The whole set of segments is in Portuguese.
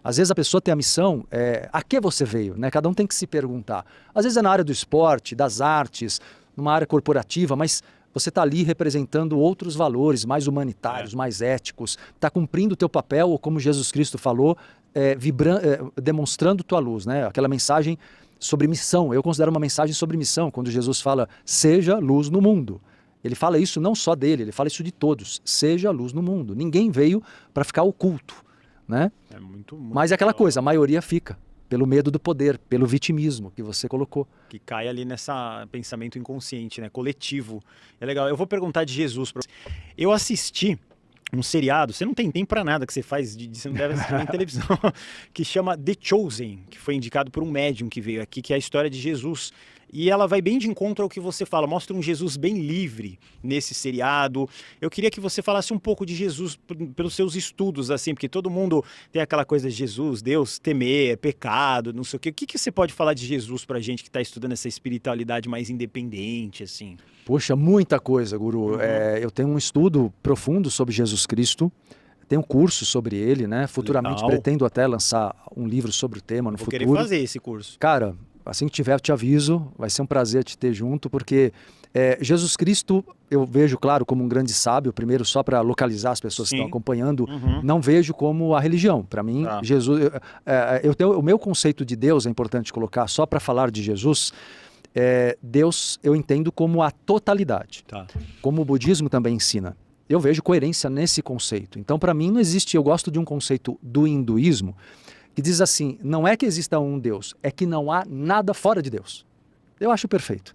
Às vezes a pessoa tem a missão, a que você veio, né? Cada um tem que se perguntar. Às vezes é na área do esporte, das artes, numa área corporativa, mas você está ali representando outros valores, mais humanitários, mais éticos, está cumprindo o teu papel, ou como Jesus Cristo falou, demonstrando tua luz, né? Aquela mensagem sobre missão. Eu considero uma mensagem sobre missão, quando Jesus fala, seja luz no mundo. Ele fala isso não só dele, ele fala isso de todos. Seja luz no mundo. Ninguém veio para ficar oculto, né? Muito mas é aquela coisa, a maioria fica. Pelo medo do poder, pelo vitimismo que você colocou. Que cai ali nesse pensamento inconsciente, né? Coletivo. É legal. Eu vou perguntar de Jesus. Eu assisti um seriado, você não tem tempo pra nada que você faz, você não deve assistir nem televisão, que chama The Chosen, que foi indicado por um médium que veio aqui, que é a história de Jesus. E ela vai bem de encontro ao que você fala, mostra um Jesus bem livre nesse seriado. Eu queria que você falasse um pouco de Jesus pelos seus estudos, assim, porque todo mundo tem aquela coisa de Jesus, Deus, temer, pecado, não sei o quê. O que você pode falar de Jesus pra gente que está estudando essa espiritualidade mais independente, assim? Poxa, muita coisa, Guru. Eu tenho um estudo profundo sobre Jesus Cristo, tenho um curso sobre ele, né? Futuramente pretendo até lançar um livro sobre o tema no futuro. Vou querer fazer esse curso. Cara, assim que tiver, eu te aviso, vai ser um prazer te ter junto, porque Jesus Cristo eu vejo, claro, como um grande sábio, primeiro só para localizar as pessoas que estão acompanhando, não vejo como a religião. Para mim, Jesus, o meu conceito de Deus, é importante colocar, só para falar de Jesus, Deus eu entendo como a totalidade, como o budismo também ensina. Eu vejo coerência nesse conceito. Então, para mim, não existe, eu gosto de um conceito do hinduísmo, que diz assim, não é que exista um Deus, é que não há nada fora de Deus. Eu acho perfeito.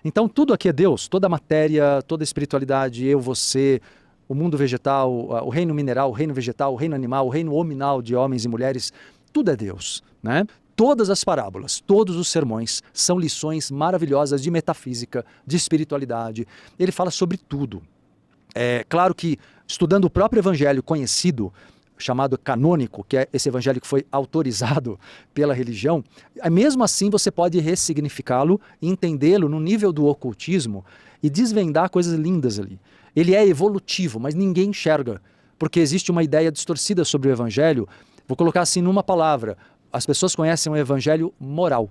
Então tudo aqui é Deus, toda a matéria, toda a espiritualidade, eu, você, o mundo vegetal, o reino mineral, o reino vegetal, o reino animal, o reino hominal de homens e mulheres, tudo é Deus, né? Todas as parábolas, todos os sermões são lições maravilhosas de metafísica, de espiritualidade. Ele fala sobre tudo. É claro que estudando o próprio evangelho conhecido, chamado canônico, que é esse evangelho que foi autorizado pela religião, mesmo assim você pode ressignificá-lo e entendê-lo no nível do ocultismo e desvendar coisas lindas ali. Ele é evolutivo, mas ninguém enxerga, porque existe uma ideia distorcida sobre o evangelho. Vou colocar assim numa palavra, as pessoas conhecem o evangelho moral,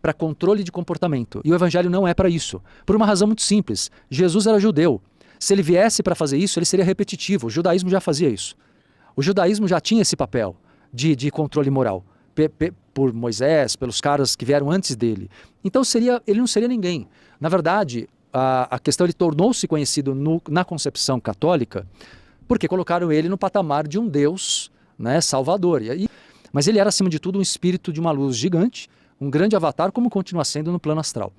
para controle de comportamento, e o evangelho não é para isso, por uma razão muito simples. Jesus era judeu, se ele viesse para fazer isso, ele seria repetitivo, o judaísmo já fazia isso. O judaísmo já tinha esse papel de controle moral, por Moisés, pelos caras que vieram antes dele. Então ele não seria ninguém. Na verdade, a questão, ele tornou-se conhecido na concepção católica, porque colocaram ele no patamar de um Deus, né, salvador. Mas ele era, acima de tudo, um espírito de uma luz gigante, um grande avatar, como continua sendo no plano astral.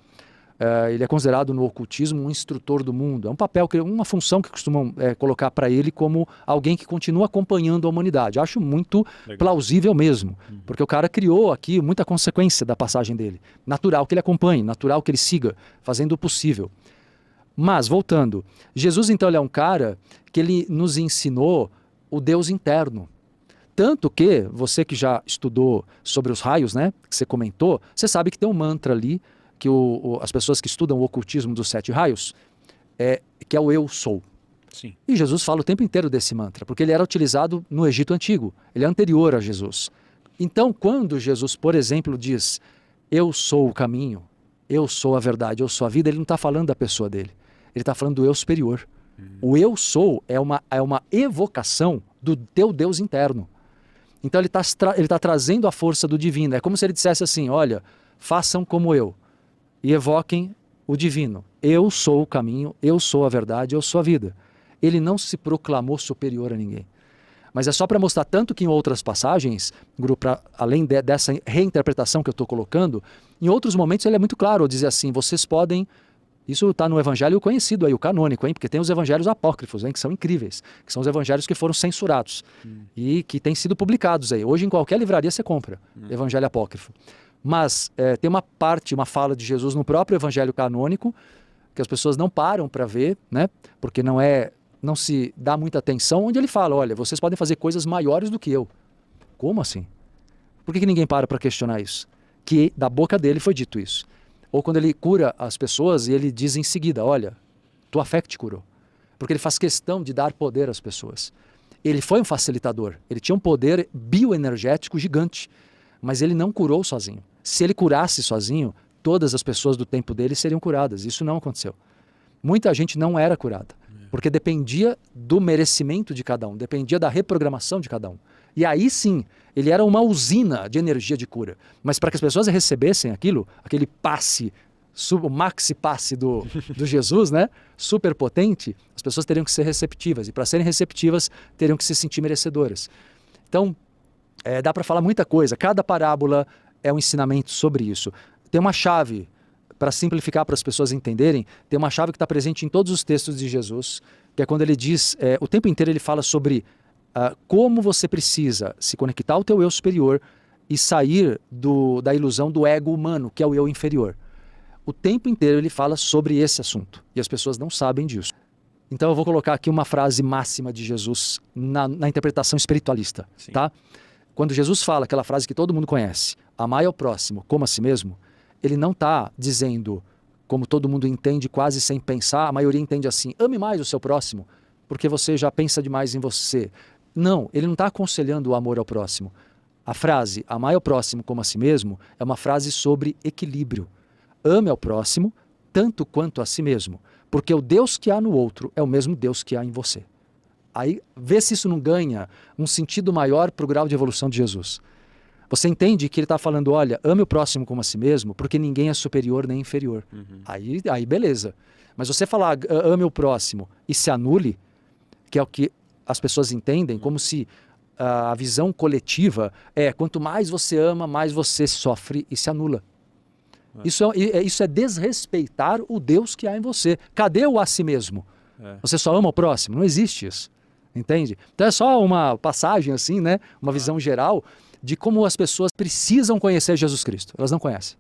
Ele é considerado no ocultismo um instrutor do mundo. É um papel, uma função que costumam colocar para ele como alguém que continua acompanhando a humanidade. Acho muito plausível mesmo, porque o cara criou aqui muita consequência da passagem dele. Natural que ele acompanhe, natural que ele siga, fazendo o possível. Mas, voltando, Jesus então ele é um cara que ele nos ensinou o Deus interno. Tanto que, você que já estudou sobre os raios, né, que você comentou, você sabe que tem um mantra ali, que as pessoas que estudam o ocultismo dos 7 raios, que é o eu sou. Sim. E Jesus fala o tempo inteiro desse mantra, porque ele era utilizado no Egito Antigo, ele é anterior a Jesus. Então, quando Jesus, por exemplo, diz, eu sou o caminho, eu sou a verdade, eu sou a vida, ele não está falando da pessoa dele, ele está falando do eu superior. O eu sou é uma evocação do teu Deus interno. Então ele tá trazendo a força do divino, é como se ele dissesse assim, olha, façam como eu. E evoquem o divino. Eu sou o caminho, eu sou a verdade, eu sou a vida. Ele não se proclamou superior a ninguém. Mas é só para mostrar tanto que em outras passagens, além dessa reinterpretação que eu estou colocando, em outros momentos ele é muito claro ao dizer assim, vocês podem... Isso está no evangelho conhecido aí, o canônico, hein? Porque tem os evangelhos apócrifos, hein? Que são incríveis, que são os evangelhos que foram censurados e que têm sido publicados aí. Hoje em qualquer livraria você compra evangelho apócrifo. Mas tem uma fala de Jesus no próprio evangelho canônico, que as pessoas não param para ver, né? Porque não se dá muita atenção, onde ele fala, olha, vocês podem fazer coisas maiores do que eu. Como assim? Por que ninguém para questionar isso? Que da boca dele foi dito isso. Ou quando ele cura as pessoas e ele diz em seguida, olha, tua fé que te curou. Porque ele faz questão de dar poder às pessoas. Ele foi um facilitador, ele tinha um poder bioenergético gigante, mas ele não curou sozinho. Se ele curasse sozinho, todas as pessoas do tempo dele seriam curadas. Isso não aconteceu. Muita gente não era curada, porque dependia do merecimento de cada um, dependia da reprogramação de cada um. E aí sim, ele era uma usina de energia de cura. Mas para que as pessoas recebessem aquilo, aquele passe, o maxi passe do Jesus, né? Super potente, as pessoas teriam que ser receptivas. E para serem receptivas, teriam que se sentir merecedoras. Então, dá para falar muita coisa. Cada parábola é um ensinamento sobre isso. Tem uma chave, para simplificar para as pessoas entenderem, tem uma chave que está presente em todos os textos de Jesus, que é quando ele diz, o tempo inteiro ele fala sobre como você precisa se conectar ao teu eu superior e sair da ilusão do ego humano, que é o eu inferior. O tempo inteiro ele fala sobre esse assunto, e as pessoas não sabem disso. Então eu vou colocar aqui uma frase máxima de Jesus na interpretação espiritualista, tá? Quando Jesus fala aquela frase que todo mundo conhece, amai ao próximo como a si mesmo, ele não está dizendo, como todo mundo entende quase sem pensar, a maioria entende assim, ame mais o seu próximo, porque você já pensa demais em você. Não, ele não está aconselhando o amor ao próximo. A frase, amai ao próximo como a si mesmo, é uma frase sobre equilíbrio. Ame ao próximo tanto quanto a si mesmo, porque o Deus que há no outro é o mesmo Deus que há em você. Aí, vê se isso não ganha um sentido maior para o grau de evolução de Jesus. Você entende que ele está falando, olha, ame o próximo como a si mesmo, porque ninguém é superior nem inferior. Aí beleza. Mas você falar, ame o próximo e se anule, que é o que as pessoas entendem, como se a visão coletiva quanto mais você ama, mais você sofre e se anula. Isso é desrespeitar o Deus que há em você. Cadê o a si mesmo? Você só ama o próximo? Não existe isso. Entende? Então é só uma passagem assim, né? Uma visão geral de como as pessoas precisam conhecer Jesus Cristo. Elas não conhecem.